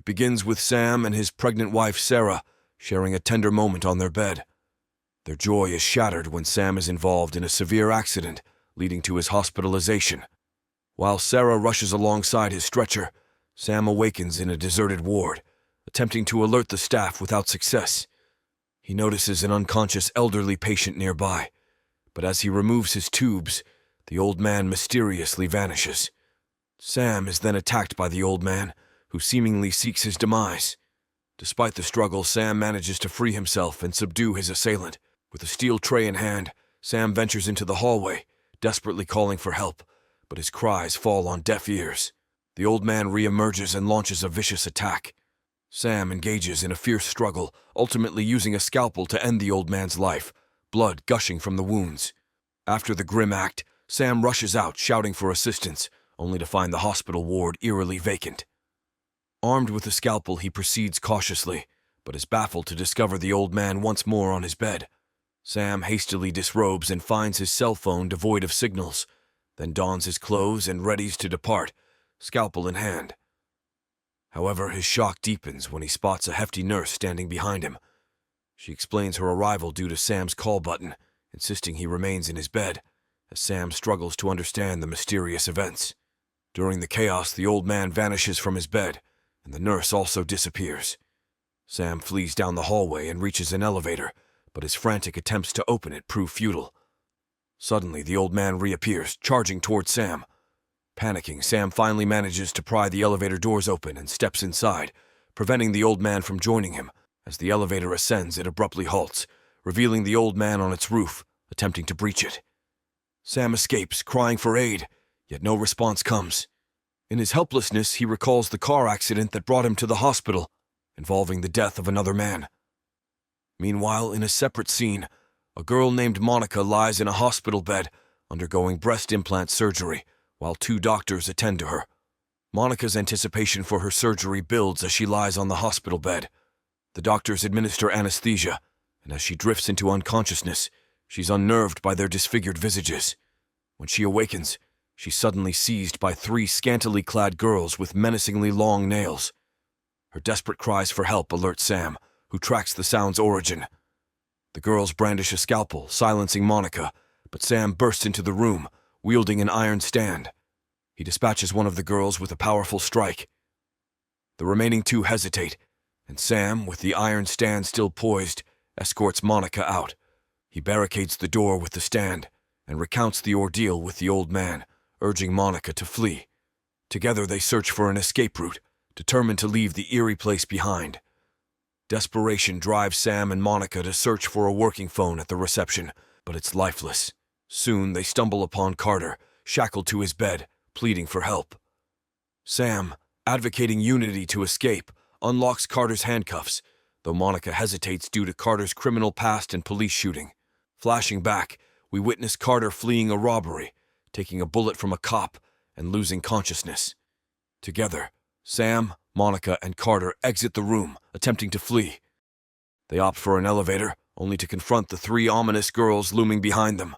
begins with Sam and his pregnant wife Sarah sharing a tender moment on their bed. Their joy is shattered when Sam is involved in a severe accident, leading to his hospitalization. While Sarah rushes alongside his stretcher, Sam awakens in a deserted ward, attempting to alert the staff without success. He notices an unconscious elderly patient nearby, but as he removes his tubes, the old man mysteriously vanishes. Sam is then attacked by the old man, who seemingly seeks his demise. Despite the struggle, Sam manages to free himself and subdue his assailant. With a steel tray in hand, Sam ventures into the hallway, desperately calling for help, but his cries fall on deaf ears. The old man reemerges and launches a vicious attack. Sam engages in a fierce struggle, ultimately using a scalpel to end the old man's life, blood gushing from the wounds. After the grim act, Sam rushes out, shouting for assistance, only to find the hospital ward eerily vacant. Armed with a scalpel, he proceeds cautiously, but is baffled to discover the old man once more on his bed. Sam hastily disrobes and finds his cell phone devoid of signals, then dons his clothes and readies to depart, scalpel in hand. However, his shock deepens when he spots a hefty nurse standing behind him. She explains her arrival due to Sam's call button, insisting he remains in his bed, as Sam struggles to understand the mysterious events. During the chaos, the old man vanishes from his bed, and the nurse also disappears. Sam flees down the hallway and reaches an elevator, but his frantic attempts to open it prove futile. Suddenly, the old man reappears, charging towards Sam. Panicking, Sam finally manages to pry the elevator doors open and steps inside, preventing the old man from joining him. As the elevator ascends, it abruptly halts, revealing the old man on its roof, attempting to breach it. Sam escapes, crying for aid, yet no response comes. In his helplessness, he recalls the car accident that brought him to the hospital, involving the death of another man. Meanwhile, in a separate scene, a girl named Monica lies in a hospital bed, undergoing breast implant surgery, while two doctors attend to her. Monica's anticipation for her surgery builds as she lies on the hospital bed. The doctors administer anesthesia, and as she drifts into unconsciousness, she's unnerved by their disfigured visages. When she awakens, she's suddenly seized by three scantily clad girls with menacingly long nails. Her desperate cries for help alert Sam, who tracks the sound's origin. The girls brandish a scalpel, silencing Monica, but Sam bursts into the room, wielding an iron stand. He dispatches one of the girls with a powerful strike. The remaining two hesitate, and Sam, with the iron stand still poised, escorts Monica out. He barricades the door with the stand and recounts the ordeal with the old man, urging Monica to flee. Together they search for an escape route, determined to leave the eerie place behind. Desperation drives Sam and Monica to search for a working phone at the reception, but it's lifeless. Soon they stumble upon Carter, shackled to his bed, pleading for help. Sam, advocating unity to escape, unlocks Carter's handcuffs, though Monica hesitates due to Carter's criminal past and police shooting. Flashing back, we witness Carter fleeing a robbery, taking a bullet from a cop and losing consciousness. Together, Sam, Monica, and Carter exit the room, attempting to flee. They opt for an elevator, only to confront the three ominous girls looming behind them.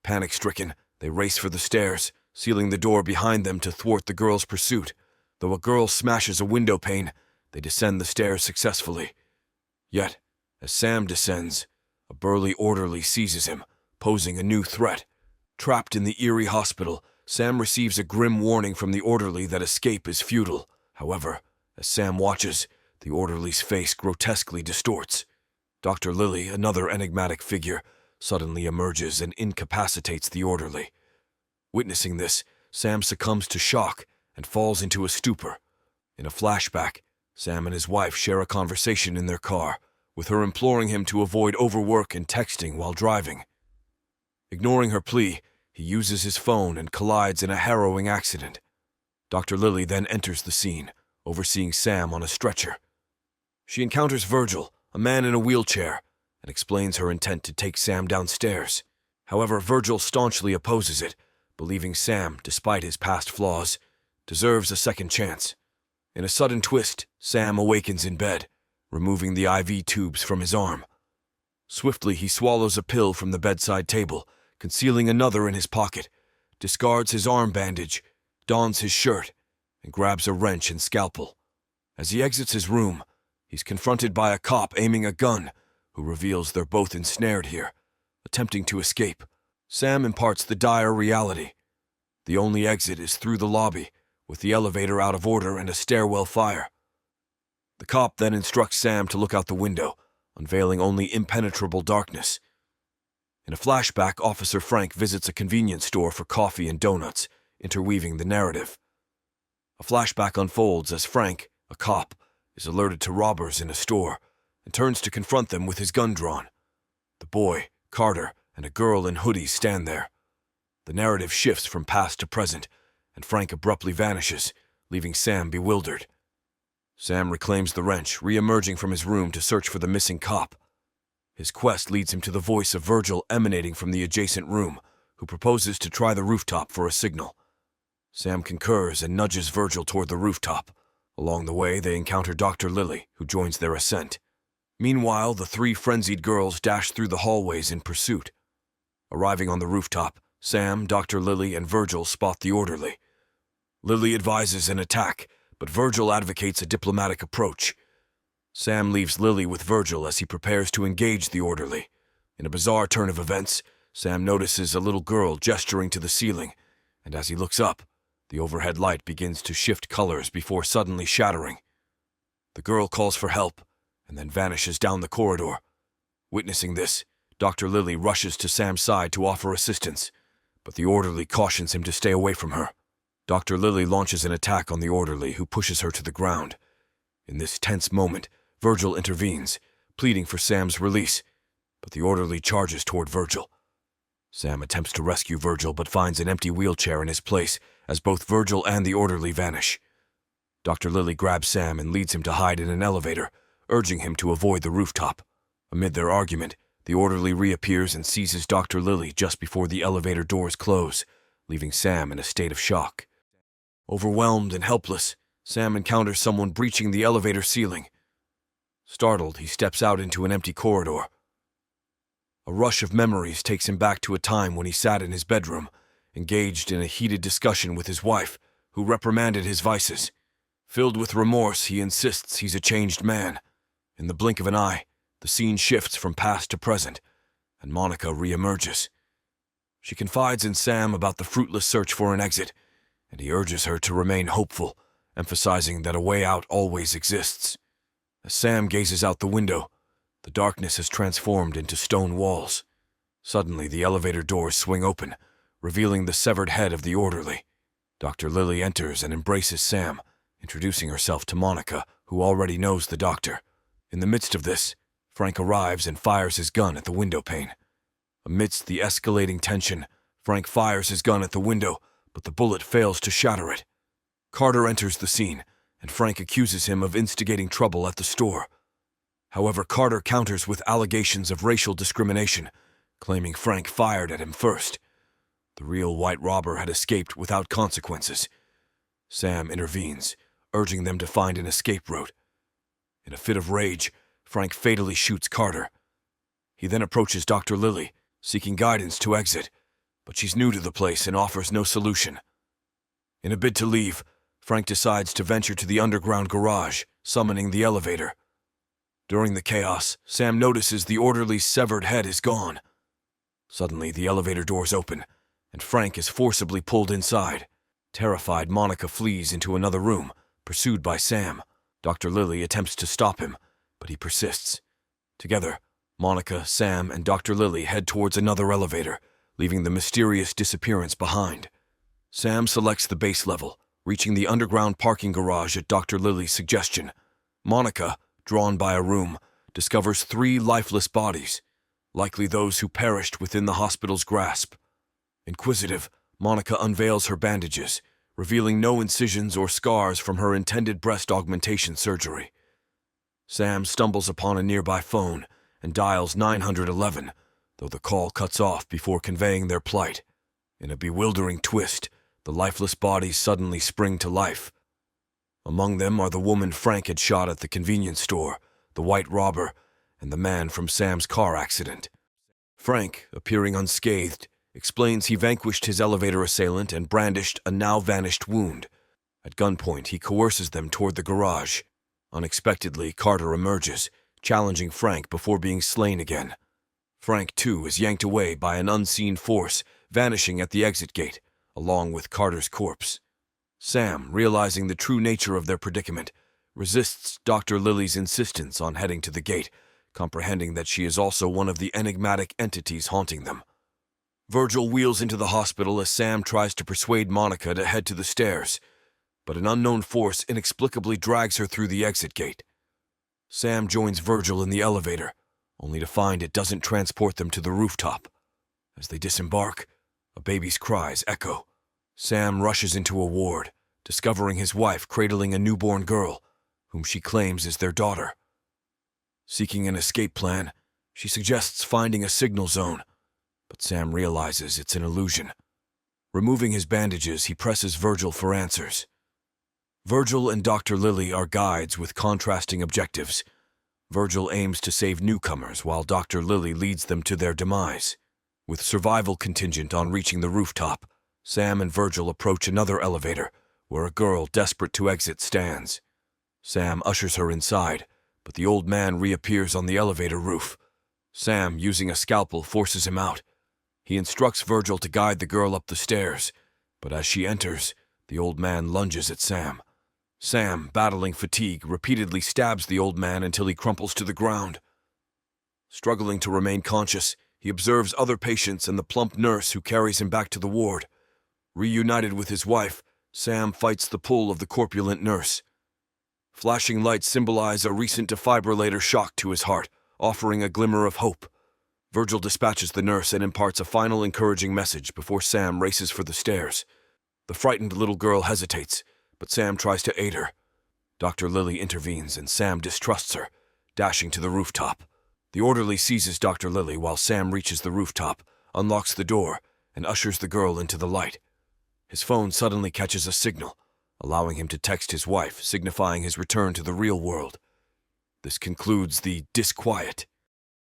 Panic-stricken, they race for the stairs, sealing the door behind them to thwart the girls' pursuit. Though a girl smashes a window pane, they descend the stairs successfully. Yet, as Sam descends, a burly orderly seizes him, posing a new threat. Trapped in the eerie hospital, Sam receives a grim warning from the orderly that escape is futile. However, as Sam watches, the orderly's face grotesquely distorts. Dr. Lily, another enigmatic figure, suddenly emerges and incapacitates the orderly. Witnessing this, Sam succumbs to shock and falls into a stupor. In a flashback, Sam and his wife share a conversation in their car, with her imploring him to avoid overwork and texting while driving. Ignoring her plea, he uses his phone and collides in a harrowing accident. Dr. Lily then enters the scene, overseeing Sam on a stretcher. She encounters Virgil, a man in a wheelchair, and explains her intent to take Sam downstairs. However, Virgil staunchly opposes it, believing Sam, despite his past flaws, deserves a second chance. In a sudden twist, Sam awakens in bed, removing the IV tubes from his arm. Swiftly, he swallows a pill from the bedside table, concealing another in his pocket, discards his arm bandage, dons his shirt, and grabs a wrench and scalpel. As he exits his room, he's confronted by a cop aiming a gun, who reveals they're both ensnared here, attempting to escape. Sam imparts the dire reality. The only exit is through the lobby, with the elevator out of order and a stairwell fire. The cop then instructs Sam to look out the window, unveiling only impenetrable darkness. In a flashback, Officer Frank visits a convenience store for coffee and donuts, interweaving the narrative. A flashback unfolds as Frank, a cop, is alerted to robbers in a store and turns to confront them with his gun drawn. The boy, Carter, and a girl in hoodies stand there. The narrative shifts from past to present, and Frank abruptly vanishes, leaving Sam bewildered. Sam reclaims the wrench, re-emerging from his room to search for the missing cop. His quest leads him to the voice of Virgil emanating from the adjacent room, who proposes to try the rooftop for a signal. Sam concurs and nudges Virgil toward the rooftop. Along the way, they encounter Dr. Lily, who joins their ascent. Meanwhile, the three frenzied girls dash through the hallways in pursuit. Arriving on the rooftop, Sam, Dr. Lily, and Virgil spot the orderly. Lily advises an attack, but Virgil advocates a diplomatic approach. Sam leaves Lily with Virgil as he prepares to engage the orderly. In a bizarre turn of events, Sam notices a little girl gesturing to the ceiling, and as he looks up, the overhead light begins to shift colors before suddenly shattering. The girl calls for help, and then vanishes down the corridor. Witnessing this, Dr. Lily rushes to Sam's side to offer assistance, but the orderly cautions him to stay away from her. Dr. Lily launches an attack on the orderly, who pushes her to the ground. In this tense moment, Virgil intervenes, pleading for Sam's release, but the orderly charges toward Virgil. Sam attempts to rescue Virgil but finds an empty wheelchair in his place as both Virgil and the orderly vanish. Dr. Lily grabs Sam and leads him to hide in an elevator, urging him to avoid the rooftop. Amid their argument, the orderly reappears and seizes Dr. Lily just before the elevator doors close, leaving Sam in a state of shock. Overwhelmed and helpless, Sam encounters someone breaching the elevator ceiling. Startled, he steps out into an empty corridor. A rush of memories takes him back to a time when he sat in his bedroom, engaged in a heated discussion with his wife, who reprimanded his vices. Filled with remorse, he insists he's a changed man. In the blink of an eye, the scene shifts from past to present, and Monica reemerges. She confides in Sam about the fruitless search for an exit, and he urges her to remain hopeful, emphasizing that a way out always exists. As Sam gazes out the window, the darkness has transformed into stone walls. Suddenly, the elevator doors swing open, revealing the severed head of the orderly. Dr. Lily enters and embraces Sam, introducing herself to Monica, who already knows the doctor. In the midst of this, Frank arrives and fires his gun at the window pane. Amidst the escalating tension, Frank fires his gun at the window, but the bullet fails to shatter it. Carter enters the scene, and Frank accuses him of instigating trouble at the store. However, Carter counters with allegations of racial discrimination, claiming Frank fired at him first. The real white robber had escaped without consequences. Sam intervenes, urging them to find an escape route. In a fit of rage, Frank fatally shoots Carter. He then approaches Dr. Lily, seeking guidance to exit, but she's new to the place and offers no solution. In a bid to leave, Frank decides to venture to the underground garage, summoning the elevator. During the chaos, Sam notices the orderly's severed head is gone. Suddenly, the elevator doors open, and Frank is forcibly pulled inside. Terrified, Monica flees into another room, pursued by Sam. Dr. Lily attempts to stop him, but he persists. Together, Monica, Sam, and Dr. Lily head towards another elevator, leaving the mysterious disappearance behind. Sam selects the base level, reaching the underground parking garage at Dr. Lily's suggestion. Monica, drawn by a room, discovers 3 lifeless bodies, likely those who perished within the hospital's grasp. Inquisitive, Monica unveils her bandages, revealing no incisions or scars from her intended breast augmentation surgery. Sam stumbles upon a nearby phone and dials 911, though the call cuts off before conveying their plight. In a bewildering twist, the lifeless bodies suddenly spring to life. Among them are the woman Frank had shot at the convenience store, the white robber, and the man from Sam's car accident. Frank, appearing unscathed, explains he vanquished his elevator assailant and brandished a now-vanished wound. At gunpoint, he coerces them toward the garage. Unexpectedly, Carter emerges, challenging Frank before being slain again. Frank, too, is yanked away by an unseen force, vanishing at the exit gate, along with Carter's corpse. Sam, realizing the true nature of their predicament, resists Dr. Lily's insistence on heading to the gate, comprehending that she is also one of the enigmatic entities haunting them. Virgil wheels into the hospital as Sam tries to persuade Monica to head to the stairs, but an unknown force inexplicably drags her through the exit gate. Sam joins Virgil in the elevator, only to find it doesn't transport them to the rooftop. As they disembark, a baby's cries echo. Sam rushes into a ward, discovering his wife cradling a newborn girl, whom she claims is their daughter. Seeking an escape plan, she suggests finding a signal zone, but Sam realizes it's an illusion. Removing his bandages, he presses Virgil for answers. Virgil and Dr. Lily are guides with contrasting objectives. Virgil aims to save newcomers, while Dr. Lily leads them to their demise. With survival contingent on reaching the rooftop, Sam and Virgil approach another elevator, where a girl desperate to exit stands. Sam ushers her inside, but the old man reappears on the elevator roof. Sam, using a scalpel, forces him out. He instructs Virgil to guide the girl up the stairs, but as she enters, the old man lunges at Sam. Sam, battling fatigue, repeatedly stabs the old man until he crumples to the ground. Struggling to remain conscious, he observes other patients and the plump nurse who carries him back to the ward. Reunited with his wife, Sam fights the pull of the corpulent nurse. Flashing lights symbolize a recent defibrillator shock to his heart, offering a glimmer of hope. Virgil dispatches the nurse and imparts a final encouraging message before Sam races for the stairs. The frightened little girl hesitates, but Sam tries to aid her. Dr. Lily intervenes and Sam distrusts her, dashing to the rooftop. The orderly seizes Dr. Lily while Sam reaches the rooftop, unlocks the door, and ushers the girl into the light. His phone suddenly catches a signal, allowing him to text his wife, signifying his return to the real world. This concludes the disquiet.